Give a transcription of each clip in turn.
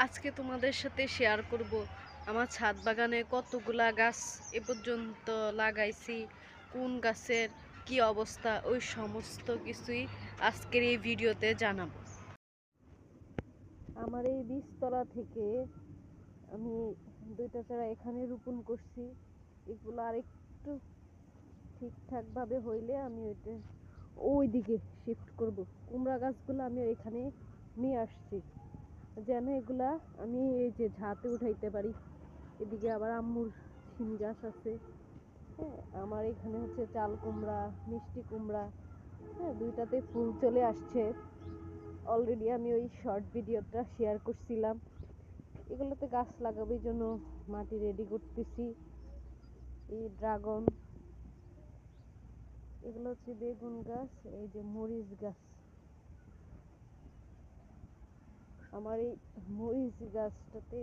আজকে তোমাদের সাথে শেয়ার করব আমার ছাদ বাগানে কতগুলা গাছ এ পর্যন্ত লাগাইছি, কোন গাছের কি অবস্থা, ওই সমস্ত কিছুই আজকের এই ভিডিওতে জানাবো। আমার এই বীজতলা থেকে আমি দুইটা চারা এখানে রোপণ করছি। এগুলো আর একটু ঠিকঠাক ভাবে হইলে আমি ওই দিকে শিফট করব। কুমড়া গাছগুলো আমি এখানে নিয়ে আসছি যেন এগুলা আমি এই যে ঝাঁতে উঠাইতে পারি। এদিকে আবার আম্মুর শিম গাছ আছে। হ্যাঁ, আমার এখানে হচ্ছে চাল কুমড়া, মিষ্টি কুমড়া, হ্যাঁ, দুইটাতে ফুল চলে আসছে। অলরেডি আমি ওই শর্ট ভিডিওটা শেয়ার করছিলাম। এগুলোতে গাছ লাগাবো, এই জন্য মাটি রেডি করতেছি। এই ড্রাগন, এগুলো হচ্ছে বেগুন গাছ, এই যে মরিচ গাছ। আমার এই মরিচ গাছটাতে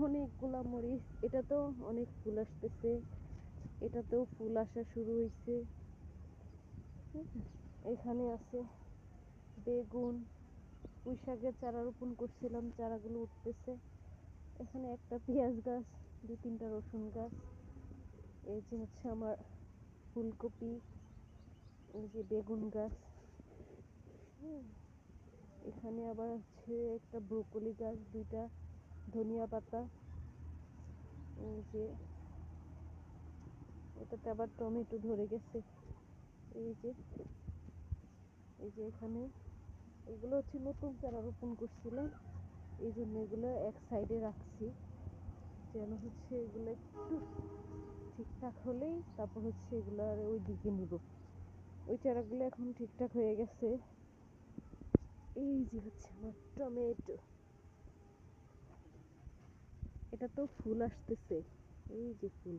অনেকগুলা মরিচ, এটাতেও অনেক ফুল আসতেছে, এটাতেও ফুল আসা শুরু হয়েছে। এখানে আছে বেগুন, পুঁই শাকের চারা রোপণ করছিলাম, চারাগুলো উঠতেছে। এখানে একটা পেঁয়াজ গাছ, দুই তিনটা রসুন গাছ। এই যে হচ্ছে আমার ফুলকপি, এই যে বেগুন গাছ। এখানে আবার হচ্ছে একটা ব্রোকলি গাছ, দুইটা ধনিয়া পাতা। এই যে এটাতে আবার টমেটো ধরে গেছে। এই যে এখানে এগুলো হচ্ছে নতুন চারা রোপণ করছিলাম, এই জন্য এগুলো এক সাইডে রাখছি যেন হচ্ছে এগুলো একটু ঠিকঠাক হলেই তারপর হচ্ছে এগুলো আর ওই দিকে নিব। ওই চারাগুলো এখন ঠিকঠাক হয়ে গেছে। এই যে হচ্ছে আমার টমেটো, এটা তো ফুল আসতেছে। এই যে ফুল,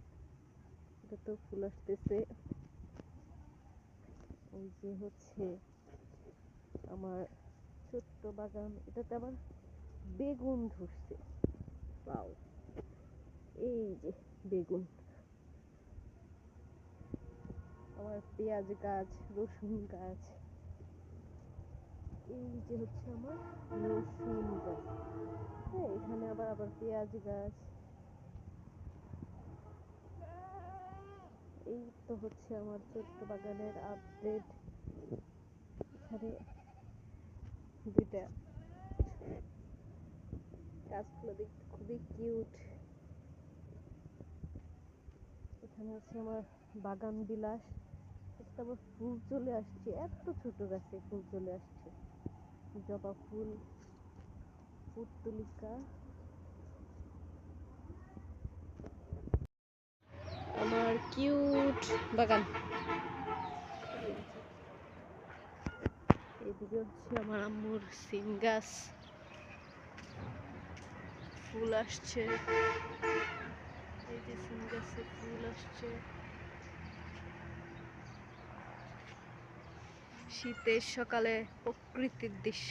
এটা তো ফুল আসতেছে। এই যে হচ্ছে আমার ছোট্ট বাগান, এটাতে আবার বেগুন ধরছে। পাও, এই যে বেগুন, আমার পেঁয়াজ গাছ, রসুন গাছ। এই যে হচ্ছে আমার রসুন গাছ। হ্যাঁ, এখানে আবার পেঁয়াজ গাছ। এই তো হচ্ছে আমার ছোট্ট বাগানের আপডেট। এখানে দুইটা গাছগুলো দেখতে খুবই কিউট। এখানে হচ্ছে আমার বাগান বিলাস, এটা আবার ফুল চলে আসছে, এত ছোট গাছে ফুল চলে আসছে। জবা ফুল, পুর্তলিকা। আমার কিউট বাগান। এদিকে হচ্ছে আমার আম্মুর সিম গাছ, ফুল আসছে। এই যে সিম গাছে ফুল আসছে। শীতের সকালে প্রকৃতির দৃশ্য।